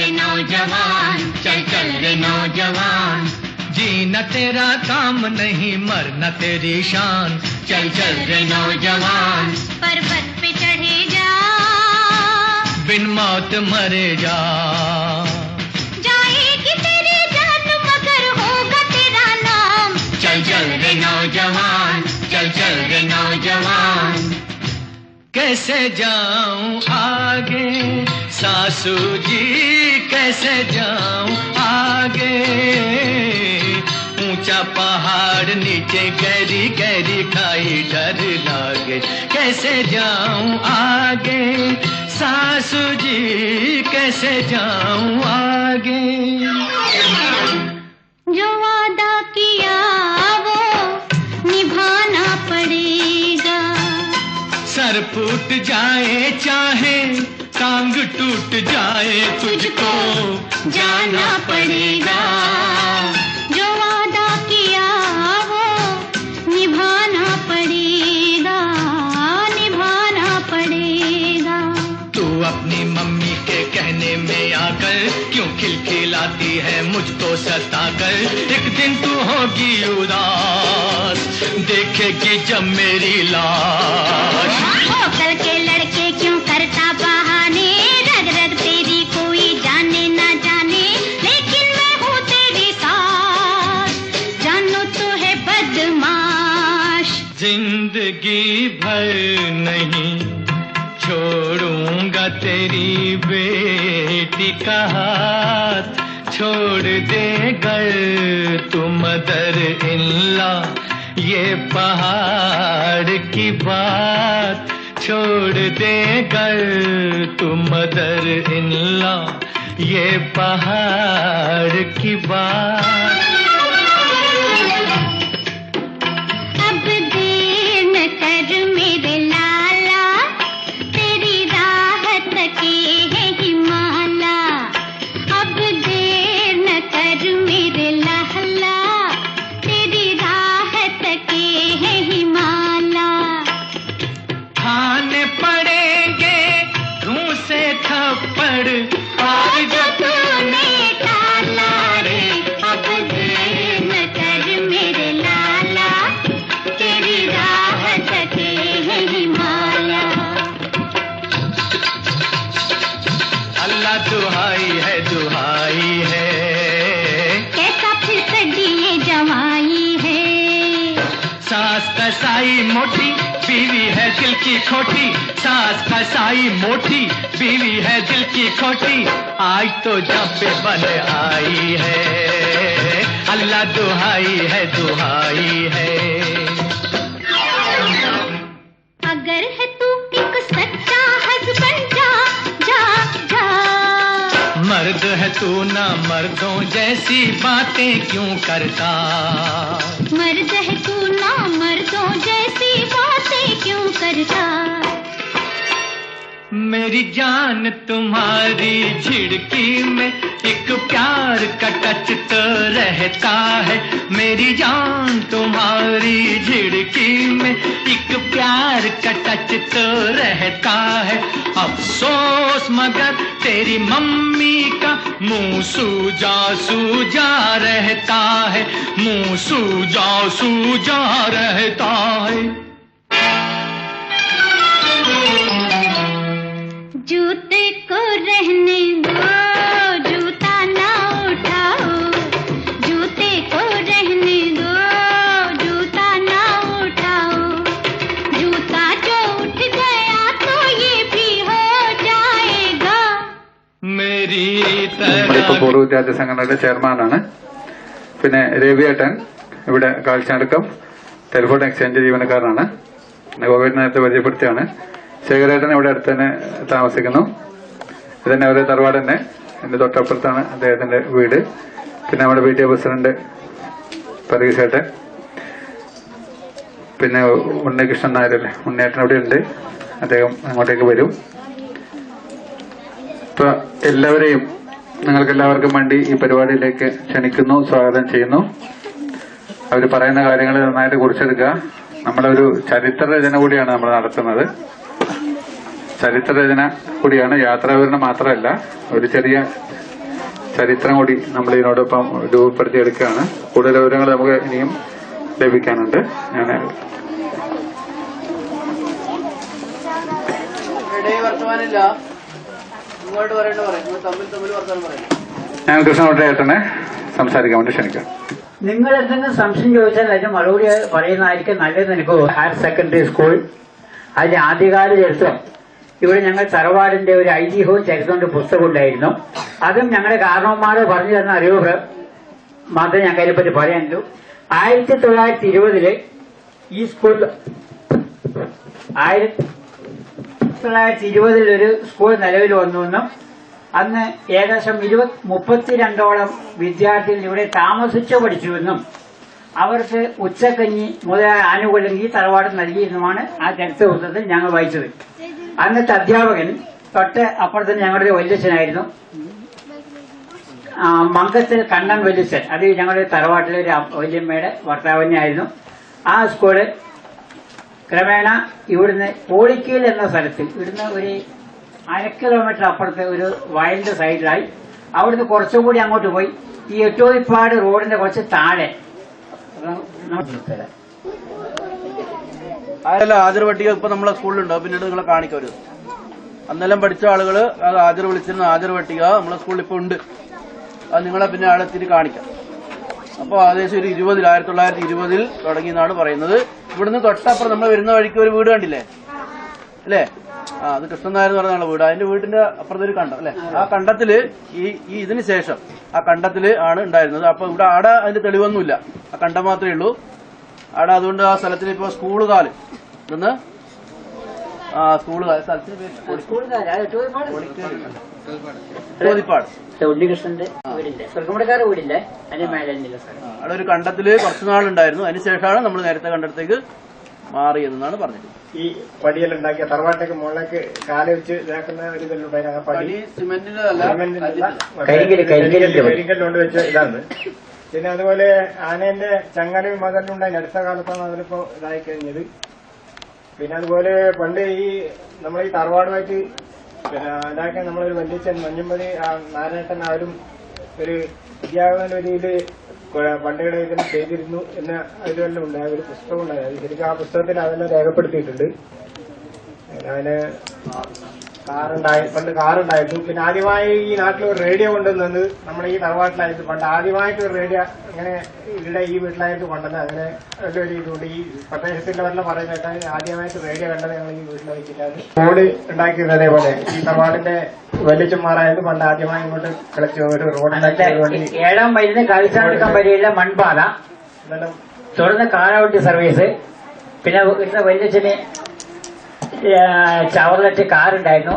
रे नौजवान, चल चल रे नौजवान। जीना तेरा काम नहीं, मरना तेरी शान, चल चल रे नौजवान। पर्वत पे चढ़े जा, बिन मौत मरे जा। जाएगी तेरी जान मगर होगा तेरा नाम। चल चल रे नौजवान, चल चल रे नौजवान। कैसे जाऊं आगे सासू जी, कैसे जाऊं आगे। ऊंचा पहाड़ नीचे गहरी गहरी खाई, डर लागे। कैसे जाऊं आगे सासू जी, कैसे जाऊं आगे। जो वादा किया वो निभाना पड़ेगा। सर फूट जाए चाहे टांग टूट जाए, तुझको जाना पड़ेगा। जो वादा किया वो निभाना पड़ेगा, निभाना पड़ेगा। तू अपनी मम्मी के कहने में आकर क्यों खिलखिलाती है मुझको सताकर। एक दिन तू होगी उदास, देखेगी जब मेरी लाश। कल के लड़के क्यों करता बहाने, रग रग तेरी कोई जाने ना जाने, लेकिन मैं हूँ तेरी साथ, जानो तो है बदमाश। जिंदगी भर नहीं छोड़ूंगा तेरी बेटी का हाथ। छोड़ दे गर तू मदर इन लॉ, ये पहाड़ की बात। छोड़ दे गर तू मदर इन लॉ, ये पहाड़ की बात। अब देर न कर मेरे लाला, तेरी राहत के है हिमाला। अब देर न कर मेरे लाला, तेरी राहत के है हिमाला। खाने पड़ेंगे घूं से थप्पड़, और जो तूने टाला रे। अब देर न कर मेरे लाला, तेरी राहत के है हिमालय। अल्लाह दुहाई है दुहाई है, कैसा फिसडी ये जवाई है। सास कसाई मोटी बीवी है दिल की खोटी। सास कसाई मोटी बीवी है दिल की खोटी। आज तो जब पे बन आई है, अल्लाह दुहाई है दुहाई है। अगर है तू एक सच्चा हस्बैंड, जा जा जा। मर्द है तू ना मर्दों जैसी बातें क्यों करता। मर्द है तू ना मर्दों जैसी बातें क्यों करता। मेरी जान तुम्हारी झिड़की में एक प्यार का टच तो रहता है। मेरी जान तुम्हारी झिड़की में एक प्यार का टच तो रहता है। अफसोस मगर तेरी मम्मी का मुंह सूजा सूजा रहता है, मुंह सूजा सूजा रहता है। जूते को रहने दो, जूता ना उठाओ। जूते को रहने दो, जूता ना उठाओ। जूता जो उठ गया तो ये भी हो जाएगा। मेरी നമ്മളിപ്പോൾ പൂർവ്വ വിദ്യാർത്ഥി സംഘടനയുടെ ചെയർമാനാണ്. പിന്നെ രവിയേട്ടൻ ഇവിടെ കാഴ്ചയടക്കം ടെലിഫോൺ എക്സ്ചേഞ്ച് ജീവനക്കാരനാണ്. ഗോപേട്ടൻ നേരത്തെ പരിചയപ്പെടുത്തിയാണ്. ശേഖരേട്ടൻ ഇവിടെ അടുത്ത് തന്നെ താമസിക്കുന്നു. ഇതന്നെ അവരുടെ തറവാട് തന്നെ, എന്റെ തൊട്ടപ്പുറത്താണ് അദ്ദേഹത്തിന്റെ വീട്. പിന്നെ നമ്മുടെ PTA പ്രസിഡന്റ് പരീക്ഷേട്ടൻ, പിന്നെ ഉണ്ണികൃഷ്ണൻ നായരല്ലേ, ഉണ്ണിയേട്ടൻ അവിടെ ഉണ്ട്, അദ്ദേഹം അങ്ങോട്ടേക്ക് വരും. ഇപ്പൊ എല്ലാവരെയും നിങ്ങൾക്കെല്ലാവർക്കും വേണ്ടി ഈ പരിപാടിയിലേക്ക് ക്ഷണിക്കുന്നു, സ്വാഗതം ചെയ്യുന്നു. അവർ പറയുന്ന കാര്യങ്ങൾ നന്നായിട്ട് കുറിച്ചെടുക്കുക. നമ്മളൊരു ചരിത്രരചന കൂടിയാണ് നമ്മൾ നടത്തുന്നത്. ചരിത്രരചന കൂടിയാണ്, യാത്രാവിവരണം മാത്രമല്ല. ഒരു ചെറിയ ചരിത്രം കൂടി നമ്മൾ ഇതിനോടൊപ്പം രൂപപ്പെടുത്തിയെടുക്കുകയാണ്. കൂടുതൽ വിവരങ്ങൾ നമുക്ക് ഇനിയും ലഭിക്കാനുണ്ട്. ഞാൻ കൃഷ്ണകുട്ടേട്ടനെ സംസാരിക്കാൻ വേണ്ടി ക്ഷണിക്കാം. നിങ്ങൾ എന്തെങ്കിലും സംശയം ചോദിച്ചാൽ അതിന് മറുപടി പറയുന്നതായിരിക്കും നല്ലത്. എനിക്ക് ഹയർ സെക്കൻഡറി സ്കൂൾ അതിന്റെ ആദ്യകാല ചരിത്രം ഇവിടെ ഞങ്ങൾ തറവാടിന്റെ ഒരു ഐതിഹ്യവും ചരിത്രത്തിന്റെ പുസ്തകം ഉണ്ടായിരുന്നു. അതും ഞങ്ങളുടെ കാരണവന്മാർ പറഞ്ഞു തന്ന അറിവ് മാത്രമേ ഞങ്ങൾക്ക് അതിനെപ്പറ്റി പറയാനുള്ളൂ. 1920 ഈ സ്കൂൾ 1920 ഒരു സ്കൂൾ നിലവിൽ വന്നുവെന്നും അന്ന് ഏകദേശം 32ഓളം വിദ്യാർത്ഥികൾ ഇവിടെ താമസിച്ചു പഠിച്ചുവെന്നും അവർക്ക് ഉച്ചക്കഞ്ഞി മുതലായ ആനുകൂല്യം ഈ തറവാട് നൽകിയെന്നുമാണ് ആ ചരിത്ര പുസ്തകത്തിൽ ഞങ്ങൾ വായിച്ചത്. അന്നത്തെ അധ്യാപകൻ തൊട്ട് അപ്പുറത്ത് ഞങ്ങളുടെ വല്യച്ഛനായിരുന്നു, മങ്കത്തിൽ കണ്ണൻ വല്യച്ഛൻ. അത് ഞങ്ങളുടെ തറവാട്ടിലെ ഒരു വല്യമ്മയുടെ ഭർത്താവിനായിരുന്നു. ആ സ്കൂള് ക്രമേണ ഇവിടുന്ന് പോളിക്കീൽ എന്ന സ്ഥലത്ത് ഇവിടുന്ന് ഒരു 1 കിലോമീറ്റർ അപ്പുറത്ത് ഒരു വയലിന്റെ സൈഡിലായി. അവിടുന്ന് കുറച്ചുകൂടി അങ്ങോട്ട് പോയി ഈ എട്ടോതിപ്പാട് റോഡിന്റെ കുറച്ച് താഴെ ഹാജർ പട്ടിക ഇപ്പൊ നമ്മളെ സ്കൂളിലുണ്ടോ? പിന്നീട് നിങ്ങളെ കാണിക്കരുത്. അന്നെല്ലാം പഠിച്ച ആളുകൾ അത് ഹാജർ വിളിച്ചിരുന്ന ഹാജർ പട്ടിക നമ്മളെ സ്കൂളിൽ ഇപ്പൊ ഉണ്ട്. അത് നിങ്ങളെ പിന്നെ ആഴത്തിന് കാണിക്കാം. അപ്പോൾ ഏകദേശം ഒരു 1920 തുടങ്ങിയെന്നാണ് പറയുന്നത്. ഇവിടുന്ന് തൊട്ടപ്പുറം നമ്മൾ വരുന്ന വഴിക്ക് ഒരു വീട് കണ്ടില്ലേ അല്ലേ? അത് കൃഷ്ണൻ നായർ എന്ന് പറഞ്ഞ വീട്. അതിന്റെ വീടിന്റെ അപ്പുറത്തൊരു കണ്ടം അല്ലെ? ആ കണ്ടത്തില് ഈ ഇതിന് ശേഷം ആ കണ്ടത്തില് ആണ് ഉണ്ടായിരുന്നത്. അപ്പൊ ഇവിടെ ആടെ അതിന്റെ തെളിവൊന്നുമില്ല, ആ കണ്ടം മാത്രമേ ഉള്ളൂ ആടെ. അതുകൊണ്ട് ആ സ്ഥലത്തിന് ഇപ്പൊ സ്കൂള് കാല് ഇന്ന് സ്കൂള് കാല് സ്ഥലത്തിന് ചോദിപ്പാട് ഉണ്ണികൃഷ്ണന്റെ സ്വർഗമുടക്കാരുടെ വീടില്ലേ അവിടെ ഒരു കണ്ടത്തില് കുറച്ചുനാളുണ്ടായിരുന്നു. അതിനുശേഷമാണ് നമ്മൾ നേരത്തെ കണ്ടത്തേക്ക് മാറിയതെന്നാണ് പറഞ്ഞത്. ഈ പടിയെല്ലാം ഉണ്ടാക്കിയ തറവാട്ടേക്ക് മുകളിലേക്ക് കാല വെച്ച് ഇതാക്കുന്ന ഒരു ഇതെല്ലാം പടി കരിങ്കല്ലുകൊണ്ട് വെച്ച ഇതാണ്. പിന്നെ അതുപോലെ ആനേന്റെ ചങ്ങലയും മകലുണ്ടായി അടുത്ത കാലത്താണ് അതിലിപ്പോ ഇതായി കഴിഞ്ഞത്. പിന്നെ അതുപോലെ പണ്ട് ഈ നമ്മൾ ഈ തറവാടുമായിട്ട് പിന്നെ ഇതാക്കിയ നമ്മളൊരു വല്യച്ഛൻ മഞ്ഞമ്പതി നാരായണൻ ആരും ഒരു വിദ്യാഭ്യാസ രീതിയിൽ പണ്ടുകളെ ഇതിന് ചെയ്തിരുന്നു എന്ന് അതിലെല്ലാം ഉണ്ടായ ഒരു പുസ്തകം ഉണ്ടായത്. ശരിക്കും ആ പുസ്തകത്തിൽ അതെല്ലാം രേഖപ്പെടുത്തിയിട്ടുണ്ട്. അതിന് പണ്ട് കാറുണ്ടായിരുന്നു. പിന്നെ ആദ്യമായി ഈ നാട്ടിൽ ഒരു റേഡിയോ കൊണ്ടുവന്നത് നമ്മുടെ ഈ തറവാട്ടിലായിരുന്നു. പണ്ട് ആദ്യമായിട്ട് ഒരു റേഡിയോ അങ്ങനെ ഇവിടെ ഈ വീട്ടിലായിട്ട് കൊണ്ടുവന്നത്. അങ്ങനെ വലിയൊരു ഇതുകൊണ്ട് ഈ പ്രദേശത്തുള്ളവരെല്ലാം പറയുന്ന കേട്ടാൽ ആദ്യമായിട്ട് റേഡിയോ കണ്ടത് ഞങ്ങൾ ഈ വീട്ടിൽ വെച്ചിട്ടാണ്. റോഡ് ഉണ്ടാക്കിയത് അതേപോലെ ഈ തറവാടിന്റെ വലിയച്ചന്മാരായത് പണ്ട് ആദ്യമായി ഇങ്ങോട്ട് കളിച്ച ഒരു റോഡ് 7ാം മൈലിന് കളിച്ചാടുക്കാൻ വരെയുള്ള മൺപാത, തുടർന്ന് കാലാവട്ടി സർവീസ്, പിന്നെ വലിയച്ഛന് ചവർലറ്റ് കാറുണ്ടായിരുന്നു.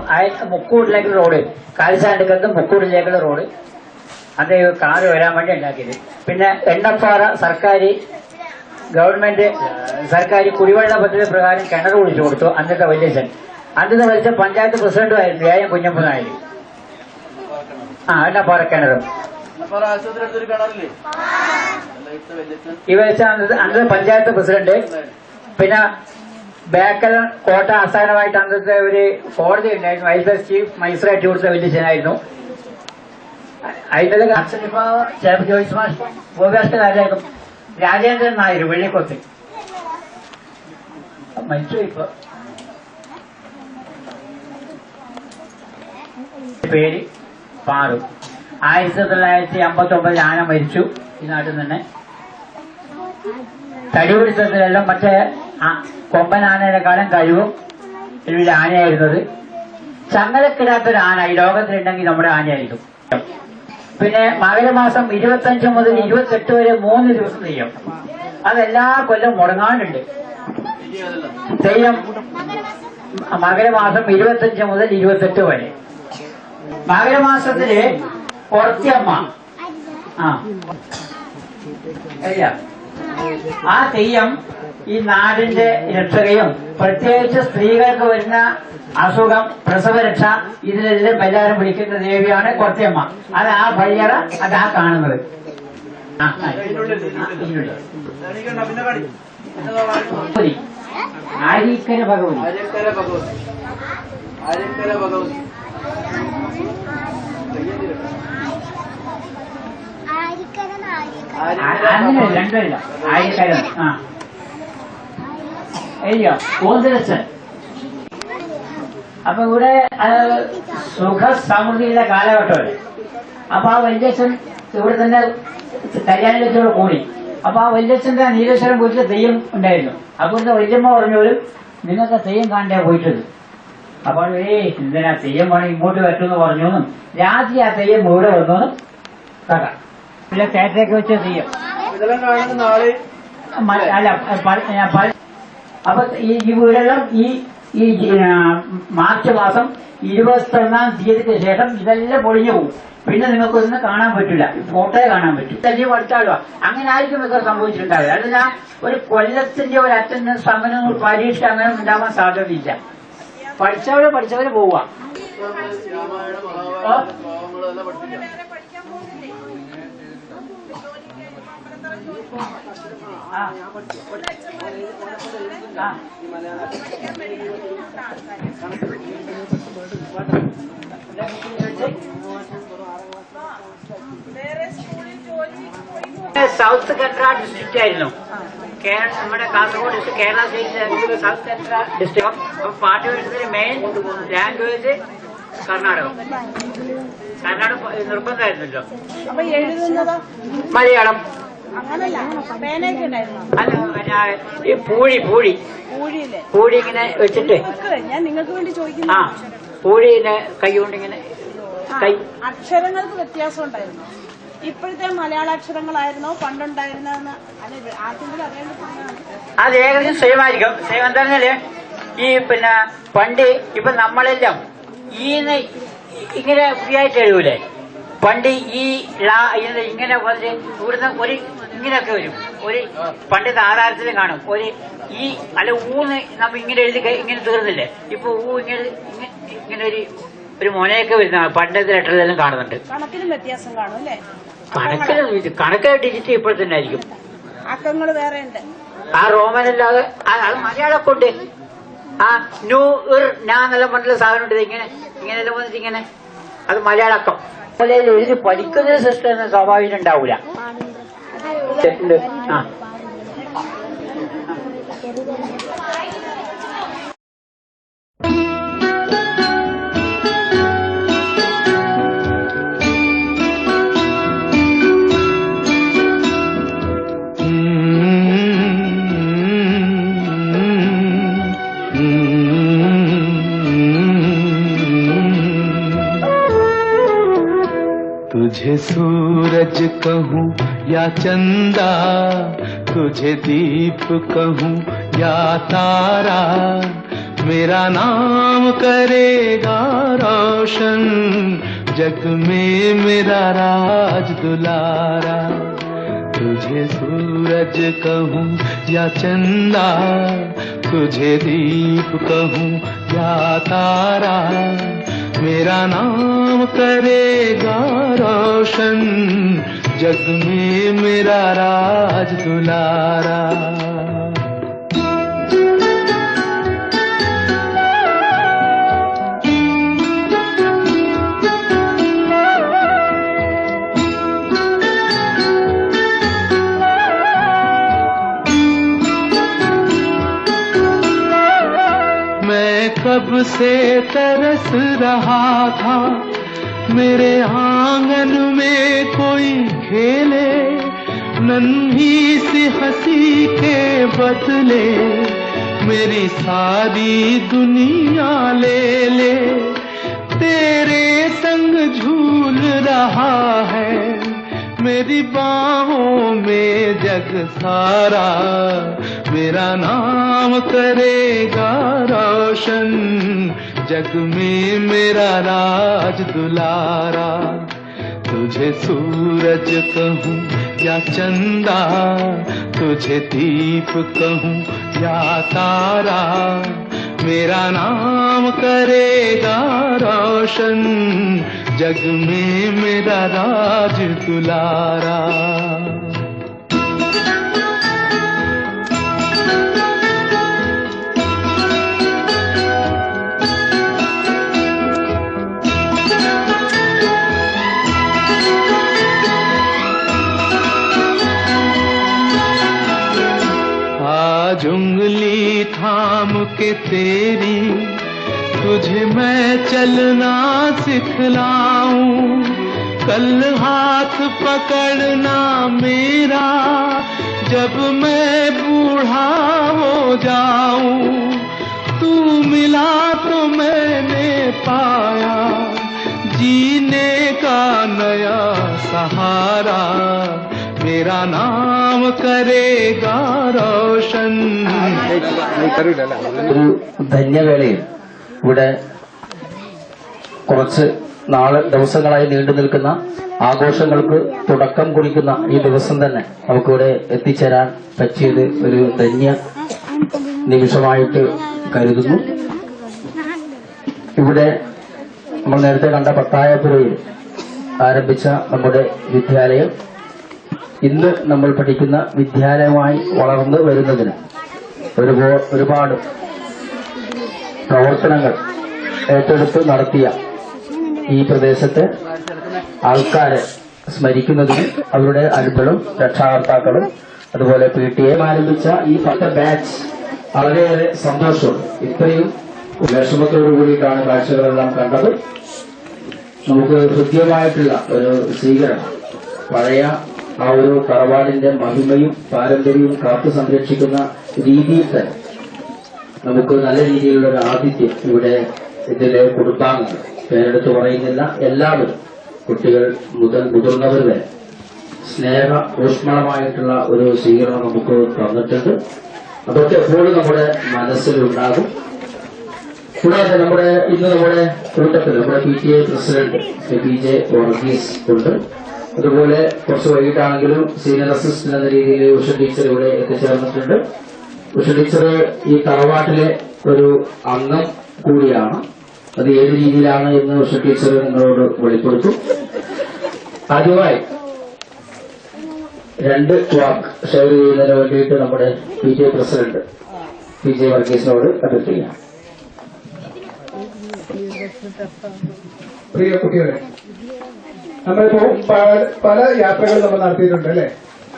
മുക്കൂടിലേക്കുള്ള റോഡ്, കാലിച്ചാണ്ടിക്കത്ത് മുക്കൂടിലേക്കുള്ള റോഡ്, അത് കാറ് വരാൻ വേണ്ടി ഉണ്ടാക്കിയത്. പിന്നെ എണ്ണപ്പാറ ഗവൺമെന്റ് സർക്കാർ കുടിവെള്ള പദ്ധതി പ്രകാരം കിണർ കുഴിച്ചു കൊടുത്തു അന്നത്തെ വല്യച്ഛൻ. അന്നത്തെ വലിച്ച പഞ്ചായത്ത് പ്രസിഡന്റുമായിരുന്നു വ്യായം കുഞ്ഞമ്പു നായർ. എണ്ണപ്പാറ കിണറും ഈ വലിച്ച അന്നത്തെ പഞ്ചായത്ത് പ്രസിഡന്റ്. പിന്നെ ബേക്കൽ കോട്ട ആസ്ഥാനമായിട്ട് അന്നത്തെ ഒരു കോടതി ഉണ്ടായിരുന്നു. അതിന്റെ ചീഫ് മജിസ്ട്രേറ്റ് കൊടുത്ത വല്യച്ഛനായിരുന്നു. അതിന്റെ ജോയിസ് മാസ്റ്റർ ഗോപിയാഷ്ടകാരായിരുന്നു. രാജേന്ദ്രൻ നായർ വെള്ളിക്കൊത്ത് മരിച്ചു. ഇപ്പൊ പേര് പാറു. 1959 ആന മരിച്ചു ഈ നാട്ടിൽ തന്നെ. തടിപിടുത്തത്തിലെല്ലാം മറ്റേ കൊമ്പൻ ആനേക്കാളും കഴിവും വലിയ ആനയായിരുന്നത്. ചങ്ങലക്കിടാത്തൊരു ആന ഈ ലോകത്തിലുണ്ടെങ്കിൽ നമ്മുടെ ആനയായിരിക്കും. പിന്നെ മകരമാസം 25 മുതൽ 28 വരെ 3 ദിവസം തെയ്യം. അതെല്ലാ കൊല്ലം മുടങ്ങാണ്ടുണ്ട്. തെയ്യം മകരമാസം 25 മുതൽ 28 വരെ. മകരമാസത്തില് കുറച്ചമ്മ ആ തെയ്യം ഈ നാടിന്റെ രക്ഷകയും പ്രത്യേകിച്ച് സ്ത്രീകൾക്ക് വരുന്ന അസുഖം, പ്രസവരക്ഷ, ഇതിലെല്ലാം എല്ലാവരും വിളിക്കുന്ന ദേവിയാണ് കുറച്ചമ്മ. അത് ആ ഭയ്യറ അതാ കാണുന്നത്. ആരീക്കര ഭഗവതി അങ്ങനെ രണ്ടില്ല ആയിരക്കാരം. ആ എഴുതിയോ കോന്തരച്ചൻ. അപ്പൊ ഇവിടെ സുഖ സമൃദ്ധിയുടെ കാലഘട്ടമല്ലേ. അപ്പൊ ആ വല്യച്ഛൻ ഇവിടെ തന്നെ കല്യാണം വെച്ചോട് കൂടി. അപ്പൊ ആ വല്യച്ഛന്റെ നീലേശ്വരം വീട്ടിൽ തെയ്യം ഉണ്ടായിരുന്നു. അപ്പോഴത്തെ വല്യമ്മ പറഞ്ഞോലും നിങ്ങൾക്ക് തെയ്യം കാണാൻ പോയിട്ടത്. അപ്പോൾ എന്തിനാ തെയ്യം വേണം ഇങ്ങോട്ട് പറ്റുമെന്ന് പറഞ്ഞോന്നും രാത്രി ആ തെയ്യം ഇവിടെ വന്നോന്നും കേക്കാം. പിന്നെ തേറ്റയൊക്കെ വെച്ച തെയ്യം ഇതെല്ലാം കാണുന്ന നാളെ അല്ല അപ്പൊ ഈ വീടെല്ലാം ഈ മാർച്ച് മാസം 21 തീയതിക്ക് ശേഷം ഇതെല്ലാം പൊളിഞ്ഞു പോകും. പിന്നെ നിങ്ങൾക്കൊന്നും കാണാൻ പറ്റില്ല, ഫോട്ടോയെ കാണാൻ പറ്റും. തെളിവ് പഠിച്ചാലോ അങ്ങനെ ആയിരിക്കും ഇതൊക്കെ സംഭവിച്ചിട്ടുണ്ടാവില്ല. അതിനാ ഒരു കൊല്ലത്തിന്റെ ഒരു അറ്റൻഡൻസ് അങ്ങനെ പരീക്ഷ അങ്ങനെ ഉണ്ടാവാൻ സാധ്യതയില്ല. പഠിച്ചവര് പോവുക. സൗത്ത് കന്നഡ ഡിസ്ട്രിക്റ്റ് ആയിരുന്നു നമ്മുടെ Kasaragod district. Kerala state south Kannada district. അപ്പൊ പാട്ട് പഠിച്ചതിന് മെയിൻ ലാംഗ്വേജ് കർണാടകം. കർണാടക നിർബന്ധമായിരുന്നല്ലോ. മലയാളം അല്ല ഈ പൂഴി ഇങ്ങനെ വെച്ചിട്ട് ഞാൻ നിങ്ങൾക്ക് വേണ്ടി ചോദിക്കുന്നു. ആ പൂഴി ഇങ്ങനെ കൈ കൊണ്ടിങ്ങനെ കൈ അക്ഷരങ്ങൾക്ക് വ്യത്യാസം ഉണ്ടായിരുന്നു. ഇപ്പോഴത്തെ മലയാള അക്ഷരങ്ങളായിരുന്നോ പണ്ടുണ്ടായിരുന്നെന്ന് ആർക്കെങ്കിലും അറിയാൻ? അത് ഏകദേശം സെയിം ആയിരിക്കും. സെയിം എന്താണെന്നല്ലേ ഈ പിന്നെ പണ്ട് ഇപ്പൊ നമ്മളെല്ലാം ഈന്ന് ഇങ്ങനെ ഫ്രീ ആയിട്ട് എഴുതൂലേ. പണ്ട് ഈ ലാ ഇങ്ങനെ പറഞ്ഞ് ഇവിടുന്ന് ഒരു ഇങ്ങനെയൊക്കെ വരും. ഒരു പണ്ടത്തെ ആധാരത്തിലും കാണും ഒരു ഈ അല്ല ഊന്ന് നമ്മ ഇങ്ങനെ എഴുതി ഇങ്ങനെ തീർന്നില്ലേ. ഇപ്പൊ ഇങ്ങനെ ഒരു മോനയൊക്കെ വരുന്നതാണ് പണ്ടത്തെ ലെറ്ററിലെല്ലാം കാണുന്നുണ്ട്. കണക്കിനും വ്യത്യാസം കാണും അല്ലേ? കണക്ക് ഡിജിറ്റ് ഇപ്പോൾ തന്നെ ആയിരിക്കും. അക്കങ്ങൾ വേറെ ഉണ്ട്. ആ റോമനല്ലാതെ അത് മലയാളമൊക്കെ ഉണ്ട്. ആ നൂ എന്നെല്ലാം പറഞ്ഞിട്ടുള്ള സാധനം ഉണ്ട്. ഇങ്ങനെല്ലാം വന്നിട്ട് ഇങ്ങനെ അത് മലയാളക്കം. എഴുതി പഠിക്കുന്ന സിസ്റ്റം സ്വാഭാവികം ഉണ്ടാവൂല. ആ तुझे सूरज कहूँ या चंदा, तुझे दीप कहूँ या तारा, मेरा नाम करेगा रोशन, जग में मेरा राज दुलारा। तुझे सूरज कहूँ या चंदा, तुझे दीप कहूँ या तारा, मेरा नाम करेगा रोशन, जग में मेरा राज दुलारा। मैं कब से तरस रहा था, मेरे आंगन में कोई खेले, नन्ही सी हंसी के बदले मेरी सारी दुनिया ले ले। तेरे संग झूल रहा है मेरी बाहों में जग सारा, मेरा नाम करेगा रोशन, जग में मेरा राज दुलारा। तुझे सूरज कहूँ या चंदा, तुझे दीप कहूँ या तारा, मेरा नाम करेगा रोशन, जग में मेरा राज दुलारा। के तेरी तुझे मैं चलना सिखलाऊं, कल हाथ पकड़ना मेरा जब मैं बूढ़ा हो जाऊं, तू मिला तो मैंने पाया जीने का नया सहारा, मेरा नाम करेगा रोशन. ഒരു ധന്യവേളയിൽ ഇവിടെ കുറച്ച് ദിവസങ്ങളായി നീണ്ടു നിൽക്കുന്ന ആഘോഷങ്ങൾക്ക് തുടക്കം കുറിക്കുന്ന ഈ ദിവസം തന്നെ നമുക്കിവിടെ എത്തിച്ചേരാൻ പറ്റിയത് ഒരു ധന്യ നിമിഷമായിട്ട് കരുതുന്നു. ഇവിടെ നമ്മൾ നേരത്തെ കണ്ട പത്തായപ്പുരയിൽ ആരംഭിച്ച നമ്മുടെ വിദ്യാലയം ഇന്ന് നമ്മൾ പഠിക്കുന്ന വിദ്യാലയമായി വളർന്നു വരുന്നതിന് ഒരുപാട് പ്രവർത്തനങ്ങൾ ഏറ്റെടുത്ത് നടത്തിയ ഈ പ്രദേശത്തെ ആൾക്കാരെ സ്മരിക്കുന്നതിനും അവരുടെ അനുഭവം രക്ഷാകർത്താക്കളും അതുപോലെ PTA ആരംഭിച്ച ഈ 10 ബാച്ച് വളരെയേറെ സന്തോഷമുണ്ട്. ഇത്രയും വിഷമത്തോടു കൂടിയിട്ടാണ് കാഴ്ചകളെല്ലാം കണ്ടത്. നമുക്ക് ഹൃദ്യമായിട്ടുള്ള ഒരു സ്വീകരണം പഴയ ആ ഒരു തറവാടിന്റെ മഹിമയും പാരമ്പര്യവും കാത്തു സംരക്ഷിക്കുന്ന രീതിയിൽ തന്നെ നമുക്ക് നല്ല രീതിയിലുള്ള ഒരു ആതിഥ്യം ഇവിടെ ഇതിലെ കുടുംബാംഗങ്ങൾ പേരെടുത്ത് പറയുന്നില്ല, എല്ലാവരും കുട്ടികൾ മുതൽ മുതിർന്നവർ വരെ സ്നേഹ ഊഷ്മളമായിട്ടുള്ള ഒരു സ്വീകരണം നമുക്ക് തന്നിട്ടുണ്ട്. അതൊക്കെ എപ്പോഴും നമ്മുടെ മനസ്സിലുണ്ടാകും. കൂടാതെ ഇന്ന് നമ്മുടെ കൂട്ടത്തിൽ നമ്മുടെ PTA പ്രസിഡന്റ് PJ വർഗീസ് ഉണ്ട്. അതുപോലെ കുറച്ച് വൈകിട്ടാണെങ്കിലും സീനിയർ അസിസ്റ്റന്റ് എന്ന രീതിയിൽ ഉഷ ടീച്ചർ ഇവിടെ എത്തിച്ചേർന്നിട്ടുണ്ട്. ഉഷ ടീച്ചർ ഈ തറവാട്ടിലെ ഒരു അംഗം കൂടിയാണ്. അത് ഏത് രീതിയിലാണ് എന്ന് ഉഷ ടീച്ചർ നിങ്ങളോട് വെളിപ്പെടുത്തും. ആദ്യമായി 2 വാക്ക് ഷെയർ ചെയ്യുന്നതിന് വേണ്ടിയിട്ട് നമ്മുടെ PTA പ്രസിഡന്റ് PJ വർഗീസിനോട് അഭ്യർത്ഥിക്കാം. പ്രിയ കുട്ടികളെ, നമ്മളിപ്പോ പല യാത്രകൾ നമ്മൾ നടത്തിയിട്ടുണ്ട് അല്ലെ?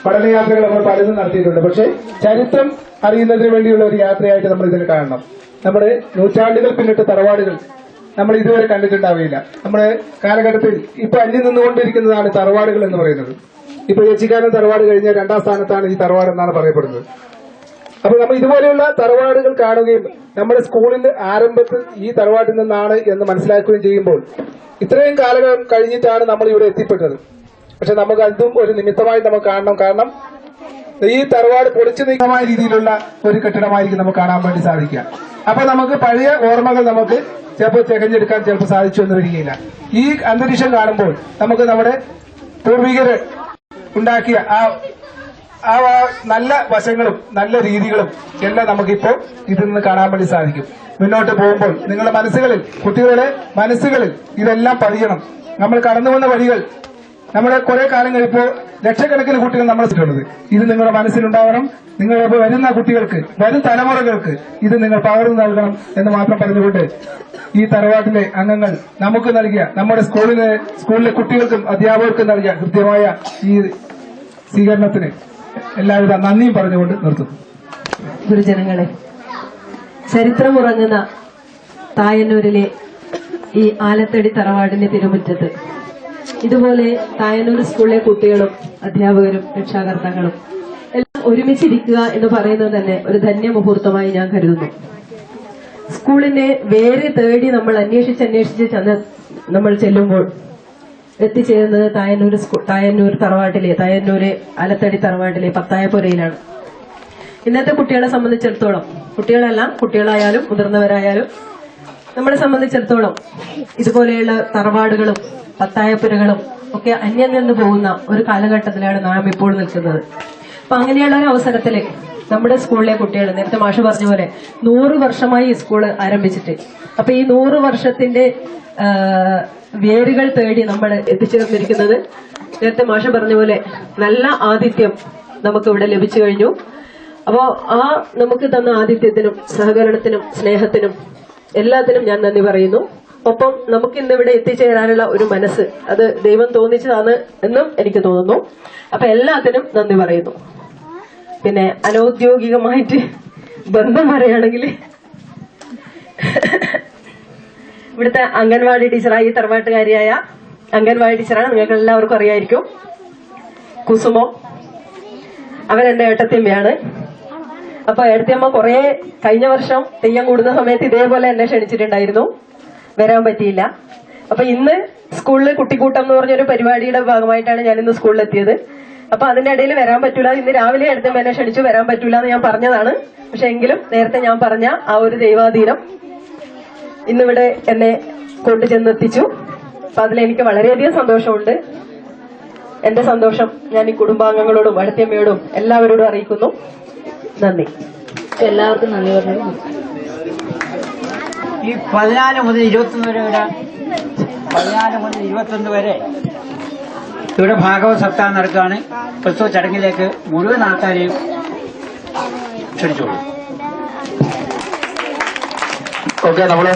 പഠനയാത്രകൾ നമ്മൾ പലതും നടത്തിയിട്ടുണ്ട്. പക്ഷെ ചരിത്രം അറിയുന്നതിന് വേണ്ടിയുള്ള ഒരു യാത്രയായിട്ട് നമ്മൾ ഇതിനെ കാണണം. നമ്മുടെ നൂറ്റാണ്ടുകൾ പിന്നിട്ട് തറവാടുകൾ നമ്മൾ ഇതുവരെ കണ്ടിട്ടുണ്ടാവില്ല. നമ്മുടെ കാലഘട്ടത്തിൽ ഇപ്പൊ അന്യം നിന്നുകൊണ്ടിരിക്കുന്നതാണ് തറവാടുകൾ എന്ന് പറയുന്നത്. ഇപ്പൊ ഏച്ചിക്കാരൻ തറവാട് കഴിഞ്ഞ 2ാം സ്ഥാനത്താണ് ഈ തറവാട് എന്നാണ് പറയപ്പെടുന്നത്. അപ്പൊ നമ്മൾ ഇതുപോലെയുള്ള തറവാടുകൾ കാണുകയും നമ്മുടെ സ്കൂളിന്റെ ആരംഭത്തിൽ ഈ തറവാട്ടിൽ നിന്നാണ് എന്ന് മനസ്സിലാക്കുകയും ചെയ്യുമ്പോൾ ഇത്രയും കാലം കഴിഞ്ഞിട്ടാണ് നമ്മൾ ഇവിടെ എത്തിപ്പെട്ടത്. പക്ഷെ നമുക്ക് അതും ഒരു നിമിത്തമായി നമുക്ക് കാണണം. കാരണം ഈ തറവാട് പൊളിച്ചു നീക്കമായ രീതിയിലുള്ള ഒരു കെട്ടിടമായിരിക്കും നമുക്ക് കാണാൻ വേണ്ടി സാധിക്കുക. അപ്പൊ നമുക്ക് പഴയ ഓർമ്മകൾ നമുക്ക് ചിലപ്പോൾ തികഞ്ഞെടുക്കാൻ ചിലപ്പോൾ സാധിച്ചു എന്ന് വരികയില്ല. ഈ അന്തരീക്ഷം കാണുമ്പോൾ നമുക്ക് നമ്മുടെ പൂർവികര് ഉണ്ടാക്കിയ ആ നല്ല വശങ്ങളും നല്ല രീതികളും എല്ലാം നമുക്കിപ്പോൾ ഇതിൽ നിന്ന് കാണാൻ വേണ്ടി സാധിക്കും. മുന്നോട്ട് പോകുമ്പോൾ നിങ്ങളുടെ മനസ്സുകളിൽ, കുട്ടികളുടെ മനസ്സുകളിൽ ഇതെല്ലാം പതിയണം. നമ്മൾ കടന്നു വന്ന വഴികൾ നമ്മുടെ കുറെ കാലം കഴിയുമ്പോൾ ലക്ഷക്കണക്കിന് കുട്ടികൾ നമ്മൾ എത്തിയിട്ടുള്ളത്. ഇത് നിങ്ങളുടെ മനസ്സിലുണ്ടാവണം. നിങ്ങൾ വരുന്ന കുട്ടികൾക്ക്, വരും തലമുറകൾക്ക് ഇത് നിങ്ങൾ പകർന്നു നൽകണം എന്ന് മാത്രം പറഞ്ഞുകൊണ്ട് ഈ തറവാട്ടിലെ അംഗങ്ങൾ നമുക്ക് നൽകിയ, നമ്മുടെ സ്കൂളിലെ കുട്ടികൾക്കും അധ്യാപകർക്കും നൽകിയ കൃത്യമായ ഈ സ്വീകരണത്തിന് എല്ലാവിധ നന്ദിയും പറഞ്ഞുകൊണ്ട് നിർത്തുന്നു. ഗുരുജനങ്ങളെ, ചരിത്രമുറങ്ങുന്ന തായന്നൂരിലെ ഈ ആലത്തടി തറവാടിന്റെ തിരുമുറ്റത്ത് ഇതുപോലെ തായന്നൂർ സ്കൂളിലെ കുട്ടികളും അധ്യാപകരും രക്ഷാകർത്താക്കളും എല്ലാം ഒരുമിച്ചിരിക്കുക എന്ന് പറയുന്നത് തന്നെ ഒരു ധന്യ മുഹൂർത്തമായി ഞാൻ കരുതുന്നു. സ്കൂളിന്റെ വേര് തേടി നമ്മൾ അന്വേഷിച്ച് നമ്മൾ ചെല്ലുമ്പോൾ എത്തിച്ചേരുന്നത് തായന്നൂർ തറവാട്ടിലെ, തായന്നൂര് ആലത്തടി തറവാട്ടിലെ പത്തായപ്പുരയിലാണ്. ഇന്നത്തെ കുട്ടികളെ സംബന്ധിച്ചിടത്തോളം, കുട്ടികളായാലും മുതിർന്നവരായാലും നമ്മളെ സംബന്ധിച്ചിടത്തോളം ഇതുപോലെയുള്ള തറവാടുകളും പത്തായപ്പുരകളും ഒക്കെ അന്യം നിന്ന് പോകുന്ന ഒരു കാലഘട്ടത്തിലാണ് നാം ഇപ്പോൾ നിൽക്കുന്നത്. അപ്പൊ അങ്ങനെയുള്ള ഒരു അവസരത്തില് നമ്മുടെ സ്കൂളിലെ കുട്ടികൾ, നേരത്തെ മാഷ് പറഞ്ഞ പോലെ 100 വർഷമായി ഈ സ്കൂള് ആരംഭിച്ചിട്ട്, അപ്പൊ ഈ 100 വർഷത്തിന്റെ വേരുകൾ തേടി നമ്മൾ എത്തിച്ചേർന്നിരിക്കുന്നത് നേരത്തെ മാഷ് പറഞ്ഞ പോലെ നല്ല ആതിഥ്യം നമുക്ക് ഇവിടെ ലഭിച്ചു കഴിഞ്ഞു. അപ്പോ ആ നമുക്ക് തന്ന ആതിഥ്യത്തിനും സഹകരണത്തിനും സ്നേഹത്തിനും എല്ലാത്തിനും ഞാൻ നന്ദി പറയുന്നു. ഒപ്പം നമുക്ക് ഇന്നിവിടെ എത്തിച്ചേരാനുള്ള ഒരു മനസ്സ് അത് ദൈവം തോന്നിച്ചതാണ് എന്നും എനിക്ക് തോന്നുന്നു. അപ്പൊ എല്ലാത്തിനും നന്ദി പറയുന്നു. പിന്നെ അനൌദ്യോഗികമായിട്ട് ബന്ധം പറയുകയാണെങ്കിൽ ഇവിടുത്തെ അംഗൻവാടി ടീച്ചറായി തറവാട്ടുകാരിയായ അംഗൻവാടി ടീച്ചറാണ്, നിങ്ങൾക്ക് എല്ലാവർക്കും അറിയായിരിക്കും, കുസുമോ. അവരെന്റെ ഏട്ടത്തിയമ്മയാണ്. അപ്പൊ ഏട്ടത്തിയമ്മ കഴിഞ്ഞ വർഷം തെയ്യം കൂടുന്ന സമയത്ത് ഇതേപോലെ എന്നെ ക്ഷണിച്ചിട്ടുണ്ടായിരുന്നു, വരാൻ പറ്റിയില്ല. അപ്പൊ ഇന്ന് സ്കൂളിൽ കുട്ടിക്കൂട്ടം എന്ന് പറഞ്ഞൊരു പരിപാടിയുടെ ഭാഗമായിട്ടാണ് ഞാൻ ഇന്ന് സ്കൂളിലെത്തിയത്. അപ്പൊ അതിന്റെ ഇടയിൽ വരാൻ പറ്റൂല, ഇന്ന് രാവിലെ ഏട്ടത്തിയമ്മ എന്നെ ക്ഷണിച്ചു, വരാൻ പറ്റൂല എന്ന് ഞാൻ പറഞ്ഞതാണ്. പക്ഷെ എങ്കിലും നേരത്തെ ഞാൻ പറഞ്ഞ ആ ഒരു ദൈവാധീനം ഇന്നിവിടെ എന്നെ കൊണ്ടുചെന്നെത്തിച്ചു. അപ്പൊ അതിലെനിക്ക് വളരെയധികം സന്തോഷമുണ്ട്. എന്റെ സന്തോഷം ഞാൻ ഈ കുടുംബാംഗങ്ങളോടും ഏട്ടത്തിയമ്മയോടും എല്ലാവരോടും അറിയിക്കുന്നു. നന്ദി. എല്ലാവർക്കും നന്ദി പറഞ്ഞു. ഈ 14 മുതൽ 21 വരെ ഇവിടെ ഭാഗവത സപ്താഹം നടക്കുകയാണ്. ക്രിസ്തു ചടങ്ങിലേക്ക് മുഴുവൻ ആൾക്കാരെയും ക്ഷണിച്ചോളൂ. ഓക്കെ, നമ്മള്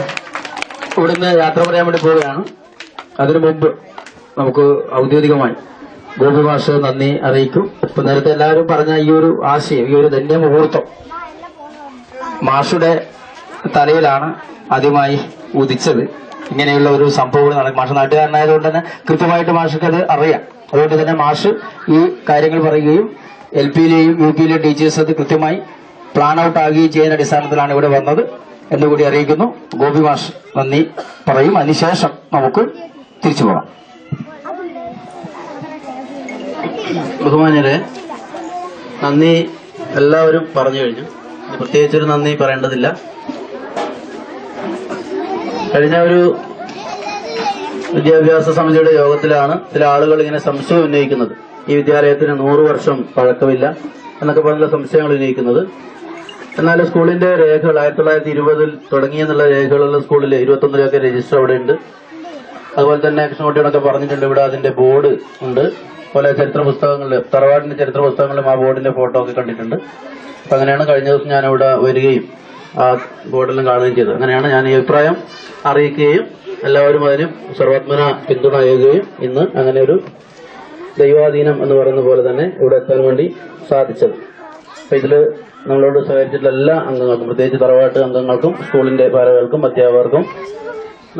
ഇവിടുന്ന് യാത്ര പറയാൻ വേണ്ടി പോവുകയാണ്. അതിനു മുമ്പ് നമുക്ക് ഔദ്യോഗികമായി ഗോപി മാഷ് നന്ദി അറിയിക്കും. ഇപ്പൊ നേരത്തെ എല്ലാവരും പറഞ്ഞ ഈ ഒരു ആശയം, ഈ ഒരു ധന്യ മുഹൂർത്തം മാഷുടെ തലയിലാണ് ആദ്യമായി ഉദിച്ചത്. ഇങ്ങനെയുള്ള ഒരു സംഭവം നടക്കും. മാഷ് നാട്ടുകാരനായതുകൊണ്ട് തന്നെ കൃത്യമായിട്ട് മാഷക്ക് അത് അറിയാം. അതുകൊണ്ട് തന്നെ മാഷ് ഈ കാര്യങ്ങൾ പറയുകയും LP-യിലെയും UP-യിലെയും ടീച്ചേഴ്സ് അത് കൃത്യമായി പ്ലാൻ ഔട്ട് ആകുകയും ചെയ്യുന്ന അടിസ്ഥാനത്തിലാണ് ഇവിടെ വന്നത് എന്നുകൂടി അറിയിക്കുന്നു. ഗോപി മാഷ് നന്ദി പറയും. അതിനുശേഷം നമുക്ക് തിരിച്ചു പോകാം. ബഹുമാന്യരെ, നന്ദി എല്ലാവരും പറഞ്ഞു കഴിഞ്ഞു. പ്രത്യേകിച്ചൊരു നന്ദി പറയേണ്ടതില്ല. കഴിഞ്ഞ ഒരു വിദ്യാഭ്യാസ സമിതിയുടെ യോഗത്തിലാണ് ചില ആളുകൾ ഇങ്ങനെ സംശയം ഉന്നയിക്കുന്നത്. ഈ വിദ്യാലയത്തിന് 100 വർഷം പഴക്കമില്ല എന്നൊക്കെ പറഞ്ഞ സംശയങ്ങൾ ഉന്നയിക്കുന്നത്. എന്നാൽ സ്കൂളിന്റെ രേഖകൾ 1920 തുടങ്ങിയെന്നുള്ള രേഖകളുള്ള സ്കൂളിൽ 21 രജിസ്റ്റർ അവിടെ ഉണ്ട്. അതുപോലെ തന്നെ കൃഷ്ണകുട്ടിയോടൊക്കെ പറഞ്ഞിട്ടുണ്ട്. ഇവിടെ അതിന്റെ ബോർഡ് ഉണ്ട്. അതുപോലെ ചരിത്ര പുസ്തകങ്ങളിൽ, തറവാടിന്റെ ചരിത്ര പുസ്തകങ്ങളിലും ആ ബോർഡിന്റെ ഫോട്ടോ ഒക്കെ കണ്ടിട്ടുണ്ട്. അപ്പൊ അങ്ങനെയാണ് കഴിഞ്ഞ ദിവസം ഞാനിവിടെ വരികയും ആ ബോർഡെല്ലാം കാണുകയും ചെയ്തത്. അങ്ങനെയാണ് ഞാൻ ഈ അഭിപ്രായം അറിയിക്കുകയും എല്ലാവരും അതിന് സർവാത്മന പിന്തുണ ഏകുകയും ഇന്ന് അങ്ങനെ ഒരു ദൈവാധീനം എന്ന് പറയുന്ന പോലെ തന്നെ ഇവിടെ എത്താൻ വേണ്ടി സാധിച്ചത്. അപ്പൊ ഇതില് നമ്മളോട് സഹകരിച്ചിട്ടുള്ള എല്ലാ അംഗങ്ങൾക്കും, പ്രത്യേകിച്ച് തറവാട്ട് അംഗങ്ങൾക്കും സ്കൂളിന്റെ ഭാരവാഹികൾക്കും അധ്യാപകർക്കും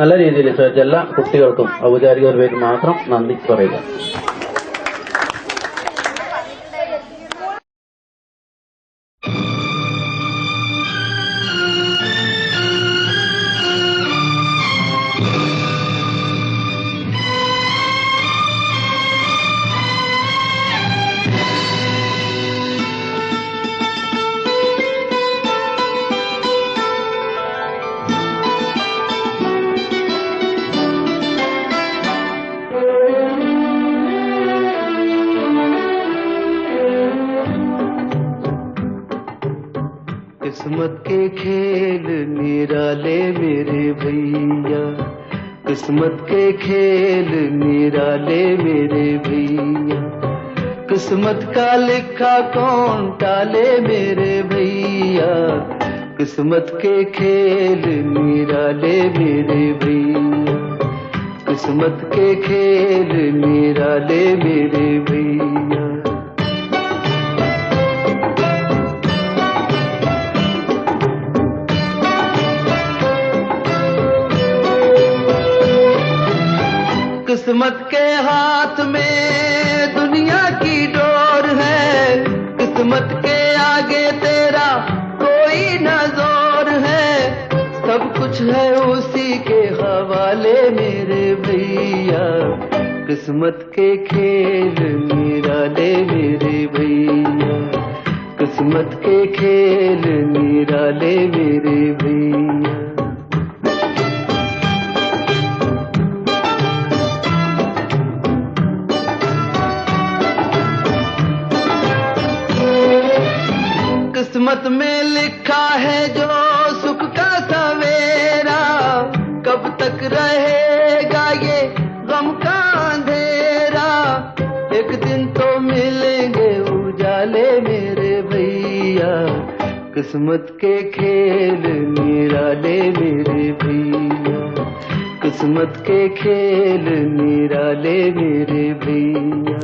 നല്ല രീതിയിൽ സഹകരിച്ച എല്ലാ കുട്ടികൾക്കും ഔപചാരികപരമായിട്ട് മാത്രം നന്ദി പറയുക. किस्मत के खेल निराले मेरे भैया, किस्मत के खेल निराले मेरे भैया, किस्मत का लिखा कौन टाले मेरे भैया, किस्मत के खेल निराले मेरे भैया, किस्मत के खेल निराले मेरे भैया। किस्मत के हाथ में दुनिया की डोर है, किस्मत के आगे तेरा कोई न जोर है, सब कुछ है उसी के हवाले मेरे भैया, किस्मत के खेल निराले मेरे भैया, किस्मत के खेल निराले मेरे भैया। किस्मत में लिखा है जो सुख का सवेरा, कब तक रहेगा ये गम का अंधेरा, एक दिन तो मिलेंगे उजाले मेरे भैया, किस्मत के खेल निराले मेरे भैया, किस्मत के खेल निराले मेरे भैया।